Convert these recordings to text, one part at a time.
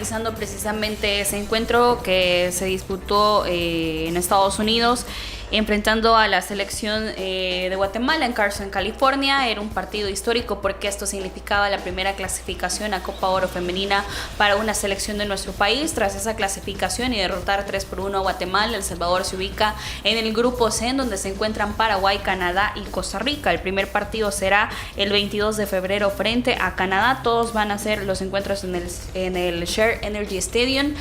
Realizando precisamente ese encuentro que se disputó en Estados Unidos, enfrentando a la selección de Guatemala en Carson, California. Era un partido histórico porque esto significaba la primera clasificación a Copa Oro Femenina para una selección de nuestro país. Tras esa clasificación y derrotar 3-1 a Guatemala, El Salvador se ubica en el grupo C, en donde se encuentran Paraguay, Canadá y Costa Rica. El primer partido será el 22 de febrero frente a Canadá. Todos van a ser los encuentros en el Share Energy Stadium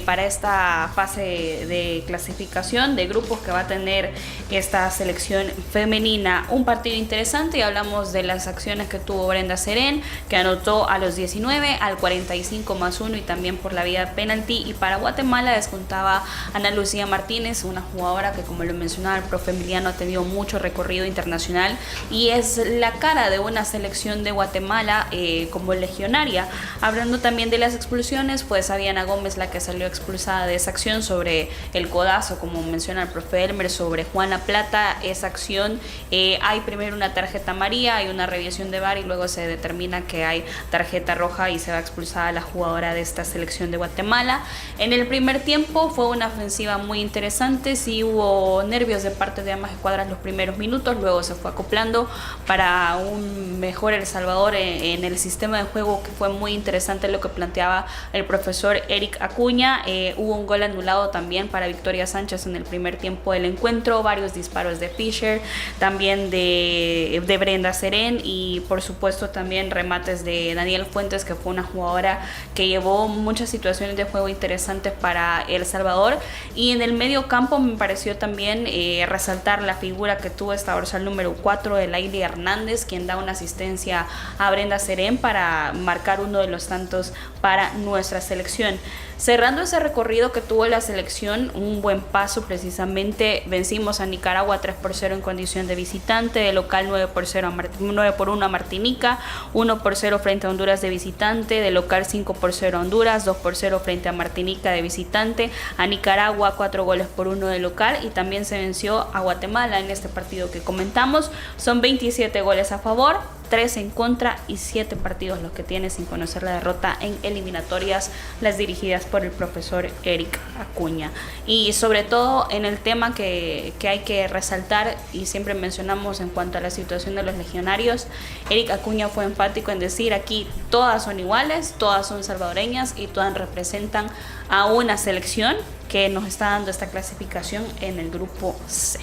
para esta fase de clasificación de grupos que va a tener esta selección femenina. Un partido interesante, y hablamos de las acciones que tuvo Brenda Serén, que anotó a los 19, al 45+1 y también por la vía de penalti. Y para Guatemala descontaba Ana Lucía Martínez, una jugadora que, como lo mencionaba el profe Emiliano, ha tenido mucho recorrido internacional y es la cara de una selección de Guatemala como legionaria. Hablando también de las expulsiones, pues a Diana Gómez, la que salió expulsada de esa acción sobre el codazo, como menciona el profe Elmer, sobre Juana Plata. Esa acción hay primero una tarjeta amarilla, hay una revisión de VAR y luego se determina que hay tarjeta roja y se va expulsada la jugadora de esta selección de Guatemala. En el primer tiempo fue una ofensiva muy interesante, sí hubo nervios de parte de ambas escuadras los primeros minutos, luego se fue acoplando para un mejor El Salvador en el sistema de juego, que fue muy interesante lo que planteaba el profesor Eric Acuña. Hubo un gol anulado también para Victoria Sánchez en el primer tiempo del encuentro, varios disparos de Fisher, también de Brenda Serén y por supuesto también remates de Daniel Fuentes, que fue una jugadora que llevó muchas situaciones de juego interesantes para El Salvador. Y en el medio campo me pareció también resaltar la figura que tuvo esta dorsal número 4 de Laili Hernández, quien da una asistencia a Brenda Serén para marcar uno de los tantos para nuestra selección. Cerrando ese recorrido que tuvo la selección, un buen paso precisamente, vencimos a Nicaragua 3-0 en condición de visitante, de local 9-1 a Martinica, 1-0 frente a Honduras de visitante, de local 5-0 a Honduras, 2-0 frente a Martinica de visitante, a Nicaragua 4-1 de local, y también se venció a Guatemala en este partido que comentamos. Son 27 goles a favor, 3 en contra y 7 partidos los que tiene sin conocer la derrota en eliminatorias, las dirigidas por el profesor Eric Acuña. Y sobre todo en el tema que hay que resaltar y siempre mencionamos en cuanto a la situación de los legionarios, Eric Acuña fue enfático en decir: aquí todas son iguales, todas son salvadoreñas y todas representan a una selección que nos está dando esta clasificación en el grupo C.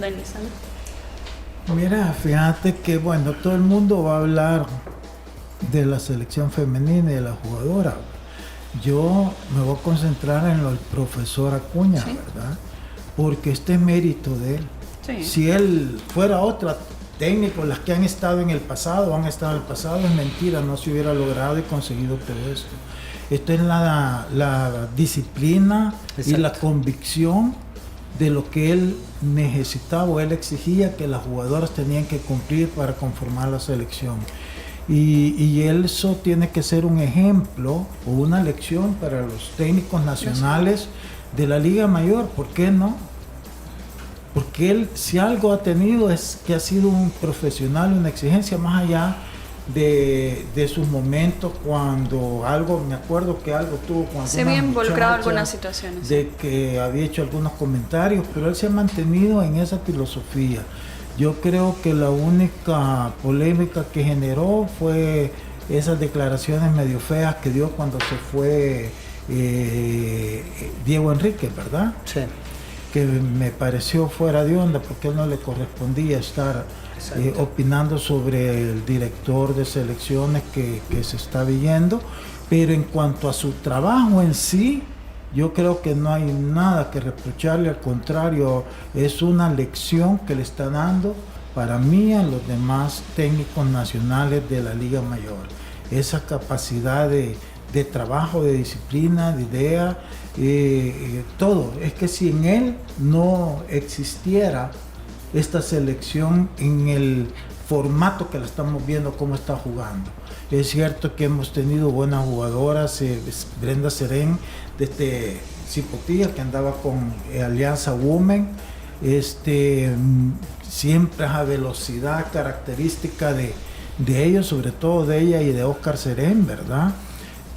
Don Lisandro. Mira, fíjate que bueno, todo el mundo va a hablar de la selección femenina y de la jugadora. Yo me voy a concentrar en lo del profesor Acuña, ¿sí? ¿Verdad? Porque este es mérito de él. Sí. Si él fuera otro técnico, las que han estado en el pasado, es mentira, no se hubiera logrado y conseguido todo esto. Esto es la disciplina. Exacto. Y la convicción de lo que él necesitaba o él exigía que las jugadoras tenían que cumplir para conformar la selección. Y eso tiene que ser un ejemplo o una lección para los técnicos nacionales de la Liga Mayor. ¿Por qué no? Porque él, si algo ha tenido, es que ha sido un profesional, una exigencia más allá de sus momentos cuando algo, me acuerdo que algo tuvo con se había involucrado en algunas situaciones de que había hecho algunos comentarios, pero él se ha mantenido en esa filosofía. Yo creo que la única polémica que generó fue esas declaraciones medio feas que dio cuando se fue Diego Enrique, ¿verdad? Sí. Que me pareció fuera de onda porque él no le correspondía estar opinando sobre el director de selecciones que se está viendo, pero en cuanto a su trabajo en sí, yo creo que no hay nada que reprocharle, al contrario, es una lección que le está dando para mí a los demás técnicos nacionales de la Liga Mayor. Esa capacidad de trabajo, de disciplina, de idea, todo. Es que si en él no existiera esta selección en el formato que la estamos viendo, cómo está jugando. Es cierto que hemos tenido buenas jugadoras, Brenda Serén, desde Cipotilla, que andaba con Alianza Women, siempre esa velocidad característica de ellos, sobre todo de ella y de Oscar Serén, ¿verdad?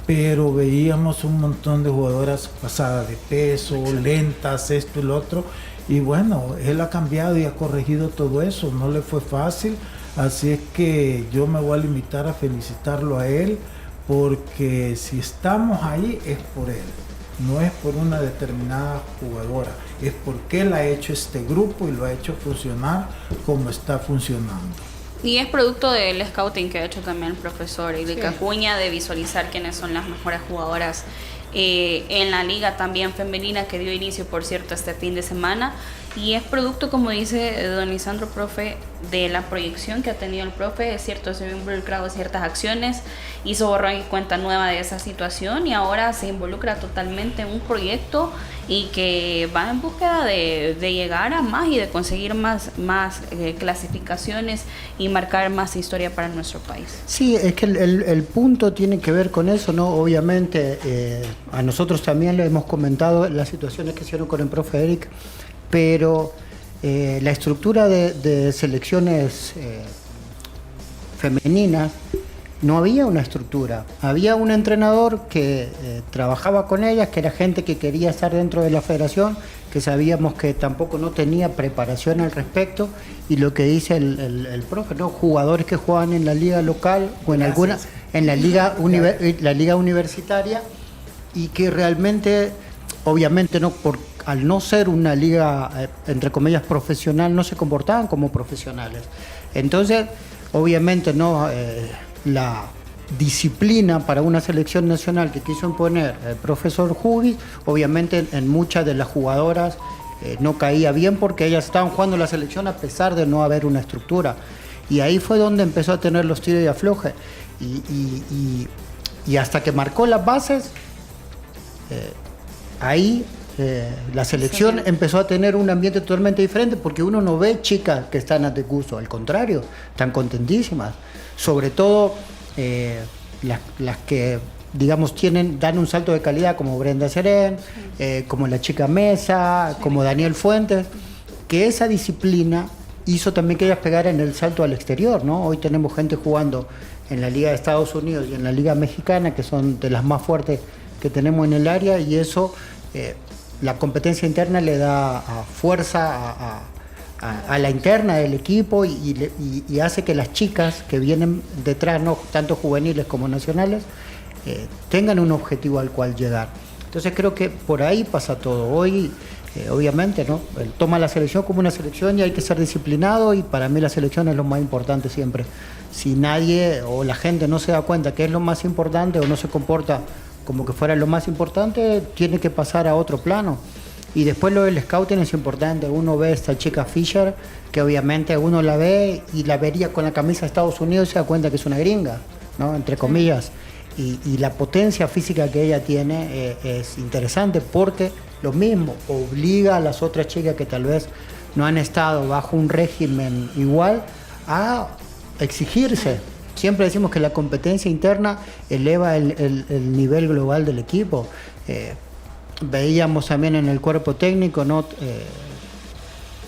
pero veíamos un montón de jugadoras pasadas de peso, lentas, esto y lo otro, y bueno, él ha cambiado y ha corregido todo eso, no le fue fácil, así es que yo me voy a limitar a felicitarlo a él, porque si estamos ahí es por él, no es por una determinada jugadora, es porque él ha hecho este grupo y lo ha hecho funcionar como está funcionando. Y es producto del scouting que ha hecho también el profesor Ilika Acuña, de visualizar quiénes son las mejores jugadoras en la liga también femenina, que dio inicio, por cierto, este fin de semana. Y es producto, como dice don Lisandro, profe, de la proyección que ha tenido el profe. Es cierto, se ha involucrado en ciertas acciones, hizo borrón y cuenta nueva de esa situación y ahora se involucra totalmente en un proyecto y que va en búsqueda de llegar a más y de conseguir más clasificaciones y marcar más historia para nuestro país. Sí, es que el punto tiene que ver con eso, ¿no? Obviamente, a nosotros también le hemos comentado las situaciones que hicieron con el profe Eric, pero la estructura de selecciones femeninas, no había una estructura. Había un entrenador que trabajaba con ellas, que era gente que quería estar dentro de la federación, que sabíamos que tampoco no tenía preparación al respecto, y lo que dice el profe, ¿no? Jugadores que juegan en la liga local o en alguna, en la liga universitaria, y que realmente, obviamente, no al no ser una liga, entre comillas, profesional, no se comportaban como profesionales. Entonces, obviamente, no la disciplina para una selección nacional que quiso imponer el profesor Jubi, obviamente en muchas de las jugadoras no caía bien, porque ellas estaban jugando la selección a pesar de no haber una estructura. Y ahí fue donde empezó a tener los tiros y afloje. Y hasta que marcó las bases, ahí la selección empezó a tener un ambiente totalmente diferente, porque uno no ve chicas que están a disgusto, al contrario, están contentísimas. Sobre todo las que, digamos, dan un salto de calidad, como Brenda Serén, como la chica Mesa, como Daniel Fuentes, que esa disciplina hizo también que ellas pegaran el salto al exterior, ¿no? Hoy tenemos gente jugando en la Liga de Estados Unidos y en la Liga Mexicana, que son de las más fuertes que tenemos en el área, y eso, la competencia interna le da fuerza a la interna del equipo, y hace que las chicas que vienen detrás, ¿no? Tanto juveniles como nacionales, tengan un objetivo al cual llegar. Entonces creo que por ahí pasa todo. Hoy, obviamente, ¿no? Él toma la selección como una selección y hay que ser disciplinado, y para mí la selección es lo más importante siempre. Si nadie o la gente no se da cuenta que es lo más importante o no se comporta como que fuera lo más importante, tiene que pasar a otro plano. Y después lo del scouting es importante. Uno ve a esta chica Fisher, que obviamente uno la ve y la vería con la camisa de Estados Unidos y se da cuenta que es una gringa, ¿no? Entre comillas. Y la potencia física que ella tiene es interesante, porque lo mismo obliga a las otras chicas que tal vez no han estado bajo un régimen igual a exigirse. Siempre decimos que la competencia interna eleva el nivel global del equipo. Veíamos también en el cuerpo técnico, ¿no?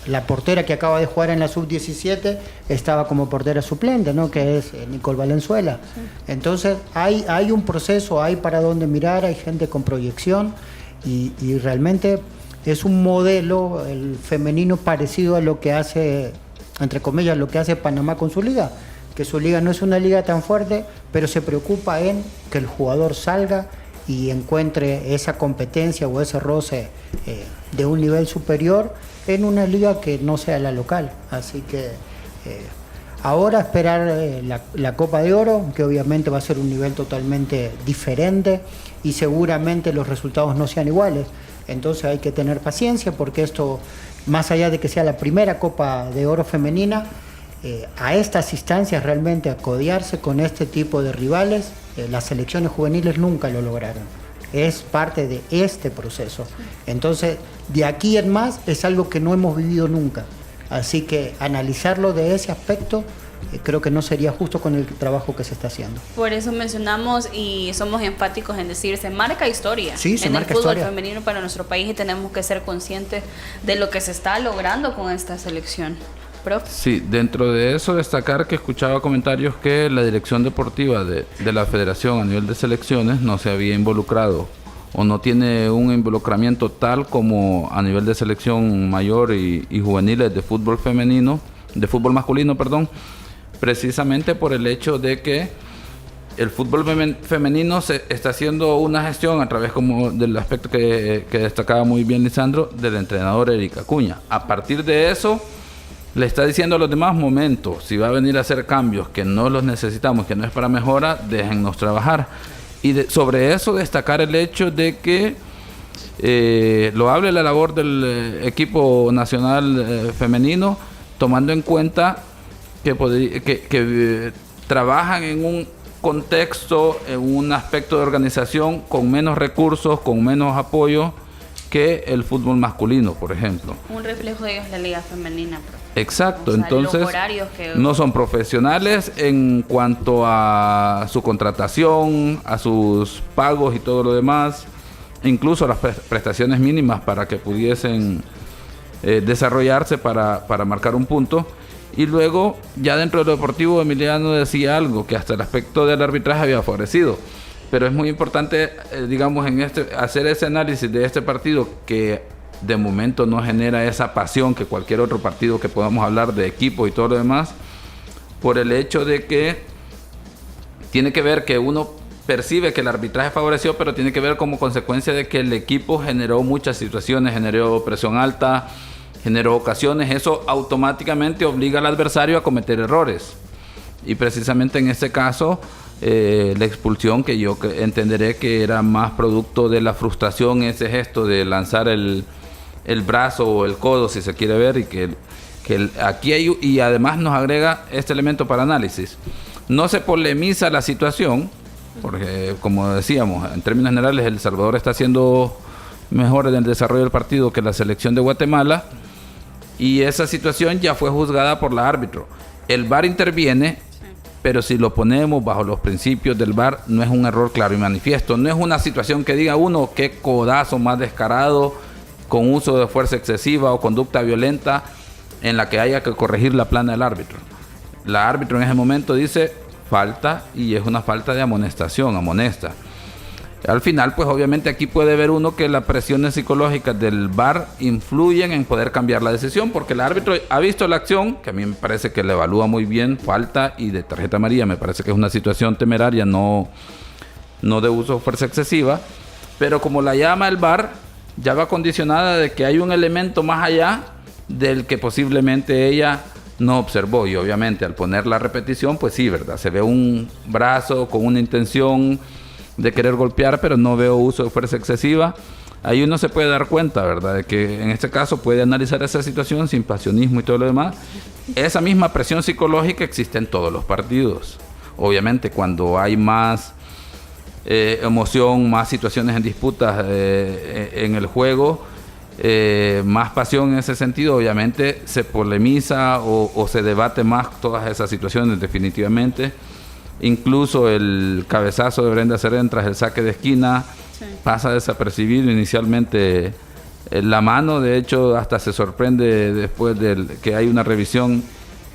La portera que acaba de jugar en la sub-17 estaba como portera suplente, ¿no? Que es Nicole Valenzuela. Sí. Entonces hay un proceso, hay para dónde mirar, hay gente con proyección, y realmente es un modelo, el femenino, parecido a lo que hace, entre comillas, lo que hace Panamá con su liga, que su liga no es una liga tan fuerte, pero se preocupa en que el jugador salga y encuentre esa competencia o ese roce de un nivel superior en una liga que no sea la local. Así que ahora esperar la Copa de Oro, que obviamente va a ser un nivel totalmente diferente y seguramente los resultados no sean iguales. Entonces hay que tener paciencia, porque esto, más allá de que sea la primera Copa de Oro femenina, a estas instancias realmente acodearse con este tipo de rivales, las selecciones juveniles nunca lo lograron. Es parte de este proceso. Entonces, de aquí en más es algo que no hemos vivido nunca. Así que analizarlo de ese aspecto creo que no sería justo con el trabajo que se está haciendo. Por eso mencionamos y somos enfáticos en decir, se marca historia. Sí, se marca el fútbol historia femenino para nuestro país, y tenemos que ser conscientes de lo que se está logrando con esta selección. prof. Sí, dentro de eso destacar que escuchaba comentarios que la dirección deportiva de la federación a nivel de selecciones no se había involucrado o no tiene un involucramiento tal como a nivel de selección mayor y juveniles de fútbol femenino, de fútbol masculino, perdón, precisamente por el hecho de que el fútbol femenino se está haciendo una gestión a través como del aspecto que destacaba muy bien Lisandro, del entrenador Eric Acuña. A partir de eso, le está diciendo a los demás momentos, si va a venir a hacer cambios que no los necesitamos, que no es para mejora, déjennos trabajar. Y sobre eso destacar el hecho de que loable la labor del equipo nacional femenino, tomando en cuenta que trabajan en un contexto, en un aspecto de organización con menos recursos, con menos apoyo que el fútbol masculino, por ejemplo. Un reflejo de ellos la liga femenina, profe. Exacto, o sea, entonces los horarios que... no son profesionales en cuanto a su contratación, a sus pagos y todo lo demás, incluso las prestaciones mínimas para que pudiesen desarrollarse para marcar un punto. Y luego, ya dentro de lo deportivo, Emiliano decía algo, que hasta el aspecto del arbitraje había favorecido. Pero es muy importante, digamos, hacer ese análisis de este partido que de momento no genera esa pasión que cualquier otro partido que podamos hablar de equipo y todo lo demás, por el hecho de que tiene que ver que uno percibe que el arbitraje favoreció, pero tiene que ver como consecuencia de que el equipo generó muchas situaciones, generó presión alta, generó ocasiones, eso automáticamente obliga al adversario a cometer errores. Y precisamente en este caso, la expulsión, que yo entenderé que era más producto de la frustración, ese gesto de lanzar el brazo o el codo, si se quiere ver, y que aquí hay, y además nos agrega este elemento para análisis. No se polemiza la situación, porque como decíamos, en términos generales, El Salvador está haciendo mejor en el desarrollo del partido que la selección de Guatemala, y esa situación ya fue juzgada por la árbitro. El VAR interviene, pero si lo ponemos bajo los principios del VAR, no es un error claro y manifiesto. No es una situación que diga uno, qué codazo más descarado, con uso de fuerza excesiva o conducta violenta, en la que haya que corregir la plana del árbitro. La árbitro en ese momento dice falta, y es una falta de amonestación, amonesta. Al final, pues obviamente aquí puede ver uno que las presiones psicológicas del VAR influyen en poder cambiar la decisión, porque el árbitro ha visto la acción, que a mí me parece que le evalúa muy bien, falta y de tarjeta amarilla, me parece que es una situación temeraria, no de uso de fuerza excesiva, pero como la llama el VAR, ya va condicionada de que hay un elemento más allá del que posiblemente ella no observó, y obviamente al poner la repetición, pues sí, ¿verdad? Se ve un brazo con una intención de querer golpear, pero no veo uso de fuerza excesiva. Ahí uno se puede dar cuenta, ¿verdad?, de que en este caso puede analizar esa situación sin pasionismo y todo lo demás. Esa misma presión psicológica existe en todos los partidos. Obviamente cuando hay más emoción, más situaciones en disputas en el juego, más pasión en ese sentido, obviamente se polemiza o se debate más todas esas situaciones definitivamente. Incluso el cabezazo de Brenda Serén tras el saque de esquina pasa desapercibido inicialmente. La mano, de hecho, hasta se sorprende después de que hay una revisión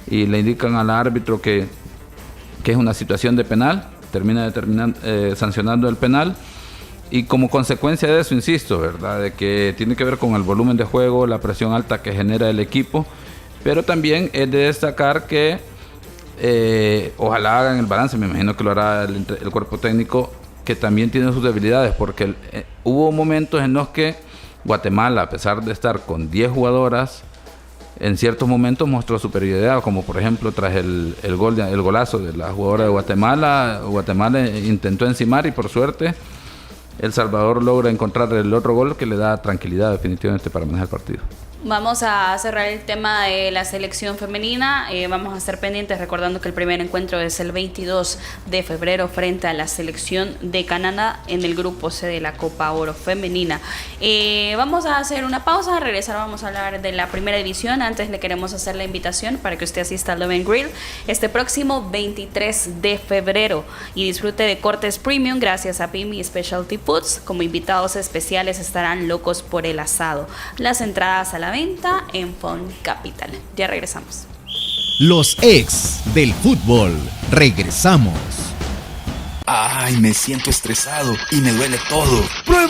y le indican al árbitro que es una situación de penal, termina sancionando el penal, y como consecuencia de eso, insisto, ¿verdad?, de que tiene que ver con el volumen de juego, la presión alta que genera el equipo, pero también es de destacar que ojalá hagan el balance, me imagino que lo hará el cuerpo técnico, que también tiene sus debilidades, porque hubo momentos en los que Guatemala, a pesar de estar con 10 jugadoras, en ciertos momentos mostró superioridad, como por ejemplo tras el golazo de la jugadora de Guatemala. Guatemala intentó encimar y por suerte El Salvador logra encontrar el otro gol que le da tranquilidad definitivamente para manejar el partido. Vamos a cerrar el tema de la selección femenina. Vamos a estar pendientes, recordando que el primer encuentro es el 22 de febrero frente a la selección de Canadá en el grupo C de la Copa Oro Femenina. Vamos a hacer una pausa, a regresar vamos a hablar de la primera división. Antes le queremos hacer la invitación para que usted asista al Love & Grill este próximo 23 de febrero y disfrute de cortes premium gracias a Pimi Specialty Foods. Como invitados especiales estarán Locos por el Asado. Las entradas a la venta en Fun Capital. Ya regresamos. Los ex del fútbol. Regresamos. Ay, me siento estresado y me duele todo.